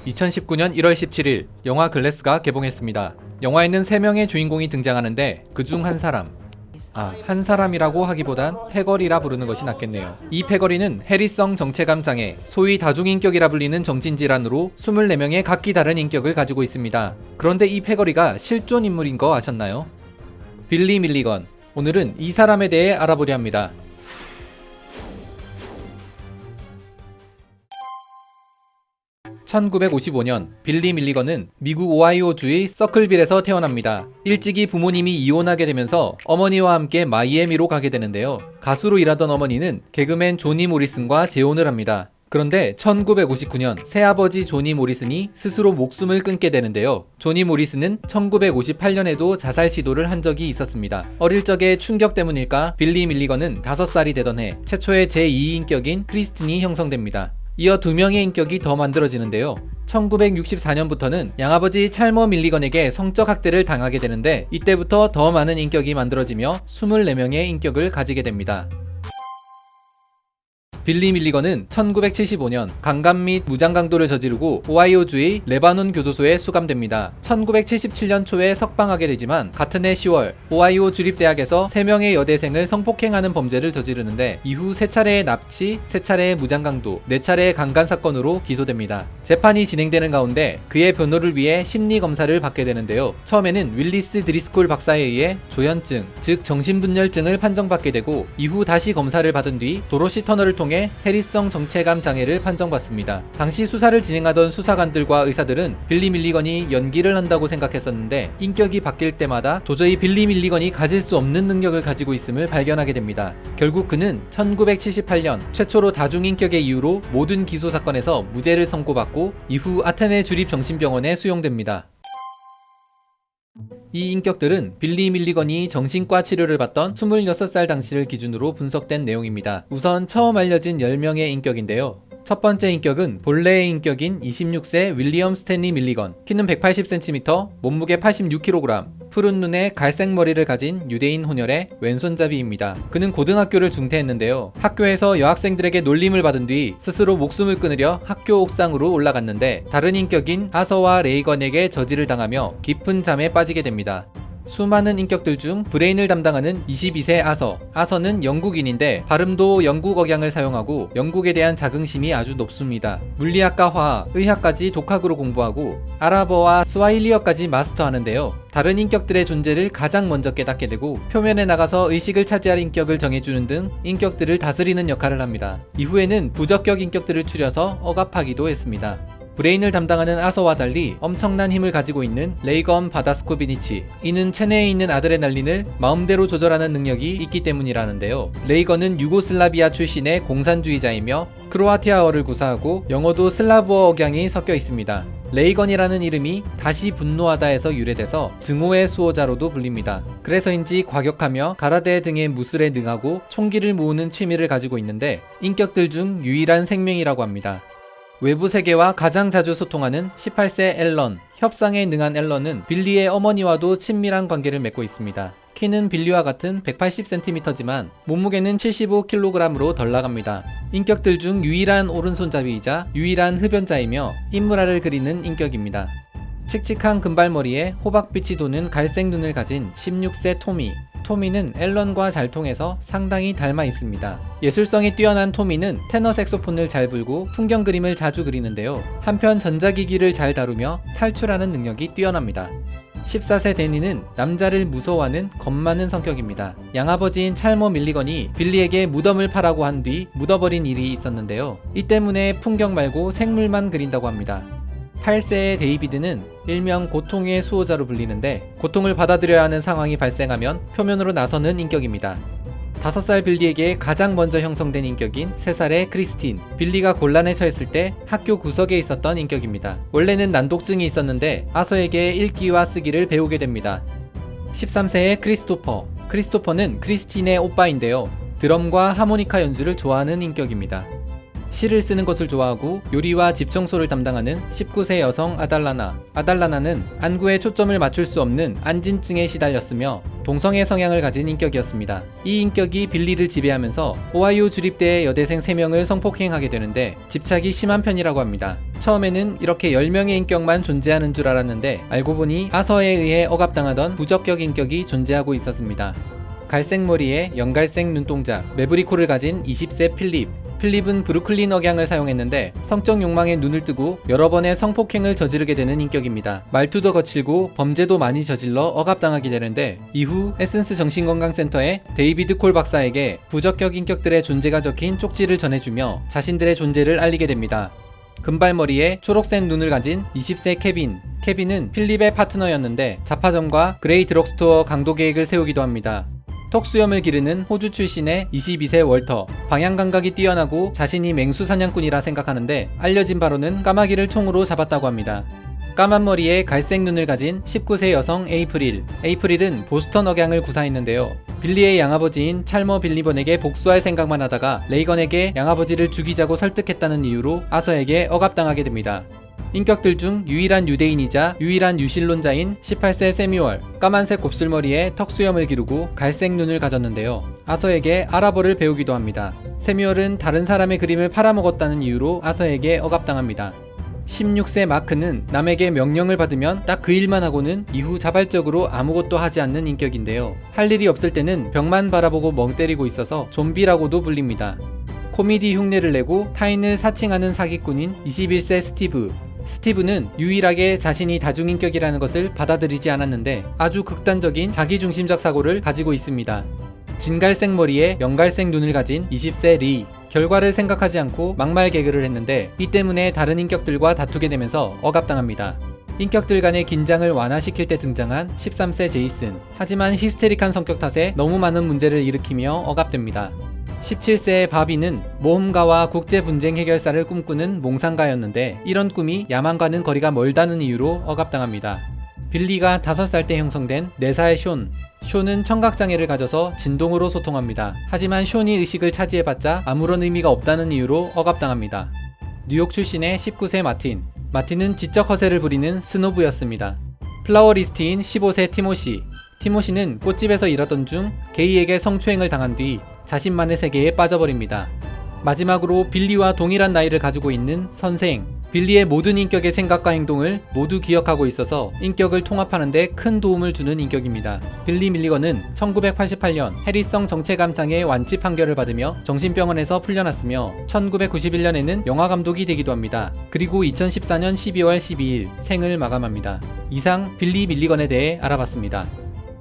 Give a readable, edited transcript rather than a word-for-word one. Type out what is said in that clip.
2019년 1월 17일 영화 글래스가 개봉했습니다. 영화에는 3명의 주인공이 등장하는데 그중 한 사람이라고 하기보단 패거리라 부르는 것이 낫겠네요. 이 패거리는 해리성 정체감 장애, 소위 다중인격이라 불리는 정신질환으로 24명의 각기 다른 인격을 가지고 있습니다. 그런데 이 패거리가 실존 인물인 거 아셨나요? 빌리 밀리건. 오늘은 이 사람에 대해 알아보려 합니다. 1955년 빌리 밀리건은 미국 오하이오주의 서클빌에서 태어납니다. 일찍이 부모님이 이혼하게 되면서 어머니와 함께 마이애미로 가게 되는데요. 가수로 일하던 어머니는 개그맨 조니 모리슨과 재혼을 합니다. 그런데 1959년 새아버지 조니 모리슨이 스스로 목숨을 끊게 되는데요. 조니 모리슨은 1958년에도 자살 시도를 한 적이 있었습니다. 어릴 적의 충격 때문일까 빌리 밀리건은 5살이 되던 해 최초의 제2인격인 크리스틴이 형성됩니다. 이어 2명의 인격이 더 만들어지는데요. 1964년부터는 양아버지 찰머 밀리건에게 성적 학대를 당하게 되는데 이때부터 더 많은 인격이 만들어지며 24명의 인격을 가지게 됩니다. 빌리 밀리건은 1975년 강간 및 무장강도를 저지르고 오하이오주의 레바논 교도소에 수감됩니다. 1977년 초에 석방하게 되지만 같은 해 10월 오하이오 주립대학에서 3명의 여대생을 성폭행하는 범죄를 저지르는데 이후 3차례의 납치, 3차례의 무장강도, 4차례의 강간 사건으로 기소됩니다. 재판이 진행되는 가운데 그의 변호를 위해 심리검사를 받게 되는데요. 처음에는 윌리스 드리스콜 박사에 의해 조현증, 즉 정신분열증을 판정받게 되고 이후 다시 검사를 받은 뒤 도로시 터널을 통해 해리성 정체감 장애를 판정받습니다. 당시 수사를 진행하던 수사관들과 의사들은 빌리 밀리건이 연기를 한다고 생각했었는데 인격이 바뀔 때마다 도저히 빌리 밀리건이 가질 수 없는 능력을 가지고 있음을 발견하게 됩니다. 결국 그는 1978년 최초로 다중인격의 이유로 모든 기소 사건에서 무죄를 선고받고 이후 아테네 주립정신병원에 수용됩니다. 이 인격들은 빌리 밀리건이 정신과 치료를 받던 26살 당시를 기준으로 분석된 내용입니다. 우선 처음 알려진 10명의 인격인데요. 첫 번째 인격은 본래의 인격인 26세 윌리엄 스탠리 밀리건, 키는 180cm, 몸무게 86kg, 푸른 눈에 갈색 머리를 가진 유대인 혼혈의 왼손잡이입니다. 그는 고등학교를 중퇴했는데요. 학교에서 여학생들에게 놀림을 받은 뒤 스스로 목숨을 끊으려 학교 옥상으로 올라갔는데 다른 인격인 아서와 레이건에게 저지를 당하며 깊은 잠에 빠지게 됩니다. 수많은 인격들 중 브레인을 담당하는 22세 아서는 영국인인데 발음도 영국 억양을 사용하고 영국에 대한 자긍심이 아주 높습니다. 물리학과 화학, 의학까지 독학으로 공부하고 아랍어와 스와힐리어까지 마스터하는데요. 다른 인격들의 존재를 가장 먼저 깨닫게 되고 표면에 나가서 의식을 차지할 인격을 정해주는 등 인격들을 다스리는 역할을 합니다. 이후에는 부적격 인격들을 추려서 억압하기도 했습니다. 브레인을 담당하는 아서와 달리 엄청난 힘을 가지고 있는 레이건 바다스코비니치, 이는 체내에 있는 아드레날린을 마음대로 조절하는 능력이 있기 때문이라는데요. 레이건은 유고슬라비아 출신의 공산주의자이며 크로아티아어를 구사하고 영어도 슬라브어 억양이 섞여 있습니다. 레이건이라는 이름이 다시 분노하다에서 유래돼서 증오의 수호자로도 불립니다. 그래서인지 과격하며 가라데 등의 무술에 능하고 총기를 모으는 취미를 가지고 있는데 인격들 중 유일한 생명이라고 합니다. 외부 세계와 가장 자주 소통하는 18세 앨런, 협상에 능한 앨런은 빌리의 어머니와도 친밀한 관계를 맺고 있습니다. 키는 빌리와 같은 180cm지만 몸무게는 75kg으로 덜 나갑니다. 인격들 중 유일한 오른손잡이이자 유일한 흡연자이며 인물화를 그리는 인격입니다. 칙칙한 금발머리에 호박빛이 도는 갈색 눈을 가진 16세 토미는 앨런과 잘 통해서 상당히 닮아 있습니다. 예술성이 뛰어난 토미는 테너 색소폰을 잘 불고 풍경 그림을 자주 그리는데요. 한편 전자기기를 잘 다루며 탈출하는 능력이 뛰어납니다. 14세 데니는 남자를 무서워하는 겁 많은 성격입니다. 양아버지인 찰머 밀리건이 빌리에게 무덤을 파라고 한 뒤 묻어버린 일이 있었는데요. 이 때문에 풍경 말고 생물만 그린다고 합니다. 8세의 데이비드는 일명 고통의 수호자로 불리는데 고통을 받아들여야 하는 상황이 발생하면 표면으로 나서는 인격입니다. 5살 빌리에게 가장 먼저 형성된 인격인 3살의 크리스틴, 빌리가 곤란에 처했을 때 학교 구석에 있었던 인격입니다. 원래는 난독증이 있었는데 아서에게 읽기와 쓰기를 배우게 됩니다. 13세의 크리스토퍼는 크리스틴의 오빠인데요. 드럼과 하모니카 연주를 좋아하는 인격입니다. 시를 쓰는 것을 좋아하고 요리와 집 청소를 담당하는 19세 여성 아달라나는 안구에 초점을 맞출 수 없는 안진증에 시달렸으며 동성애 성향을 가진 인격이었습니다. 이 인격이 빌리를 지배하면서 오하이오 주립대의 여대생 3명을 성폭행하게 되는데 집착이 심한 편이라고 합니다. 처음에는 이렇게 10명의 인격만 존재하는 줄 알았는데 알고 보니 아서에 의해 억압당하던 부적격 인격이 존재하고 있었습니다. 갈색 머리에 연갈색 눈동자, 매브리코를 가진 20세 필립. 필립은 브루클린 억양을 사용했는데 성적 욕망에 눈을 뜨고 여러 번의 성폭행을 저지르게 되는 인격입니다. 말투도 거칠고 범죄도 많이 저질러 억압당하게 되는데 이후 에센스 정신건강센터의 데이비드 콜 박사에게 부적격 인격들의 존재가 적힌 쪽지를 전해주며 자신들의 존재를 알리게 됩니다. 금발머리에 초록색 눈을 가진 20세 케빈. 케빈은 필립의 파트너였는데 자파점과 그레이 드럭스토어 강도 계획을 세우기도 합니다. 턱수염을 기르는 호주 출신의 22세 월터. 방향 감각이 뛰어나고 자신이 맹수 사냥꾼이라 생각하는데 알려진 바로는 까마귀를 총으로 잡았다고 합니다. 까만 머리에 갈색 눈을 가진 19세 여성 에이프릴. 에이프릴은 보스턴 억양을 구사했는데요. 빌리의 양아버지인 찰머 빌리번에게 복수할 생각만 하다가 레이건에게 양아버지를 죽이자고 설득했다는 이유로 아서에게 억압당하게 됩니다. 인격들 중 유일한 유대인이자 유일한 유신론자인 18세 세뮤얼. 까만색 곱슬머리에 턱수염을 기르고 갈색 눈을 가졌는데요. 아서에게 아랍어를 배우기도 합니다. 세뮤얼은 다른 사람의 그림을 팔아먹었다는 이유로 아서에게 억압당합니다. 16세 마크는 남에게 명령을 받으면 딱 그 일만 하고는 이후 자발적으로 아무것도 하지 않는 인격인데요. 할 일이 없을 때는 벽만 바라보고 멍 때리고 있어서 좀비라고도 불립니다. 코미디 흉내를 내고 타인을 사칭하는 사기꾼인 21세 스티브. 스티브는 유일하게 자신이 다중인격이라는 것을 받아들이지 않았는데 아주 극단적인 자기중심적 사고를 가지고 있습니다. 진갈색 머리에 연갈색 눈을 가진 20세 리. 결과를 생각하지 않고 막말 개그를 했는데 이 때문에 다른 인격들과 다투게 되면서 억압당합니다. 인격들 간의 긴장을 완화시킬 때 등장한 13세 제이슨. 하지만 히스테릭한 성격 탓에 너무 많은 문제를 일으키며 억압됩니다. 17세의 바비는 모험가와 국제 분쟁 해결사를 꿈꾸는 몽상가였는데 이런 꿈이 야망과는 거리가 멀다는 이유로 억압당합니다. 빌리가 5살 때 형성된 4살 숀. 숀은 청각장애를 가져서 진동으로 소통합니다. 하지만 숀이 의식을 차지해봤자 아무런 의미가 없다는 이유로 억압당합니다. 뉴욕 출신의 19세 마틴. 마틴은 지적 허세를 부리는 스노브였습니다. 플라워리스트인 15세 티모시. 티모시는 꽃집에서 일하던 중 게이에게 성추행을 당한 뒤 자신만의 세계에 빠져버립니다. 마지막으로 빌리와 동일한 나이를 가지고 있는 선생. 빌리의 모든 인격의 생각과 행동을 모두 기억하고 있어서 인격을 통합하는 데 큰 도움을 주는 인격입니다. 빌리 밀리건은 1988년 해리성 정체감장애 완치 판결을 받으며 정신병원에서 풀려났으며 1991년에는 영화 감독이 되기도 합니다. 그리고 2014년 12월 12일 생을 마감합니다. 이상 빌리 밀리건에 대해 알아봤습니다.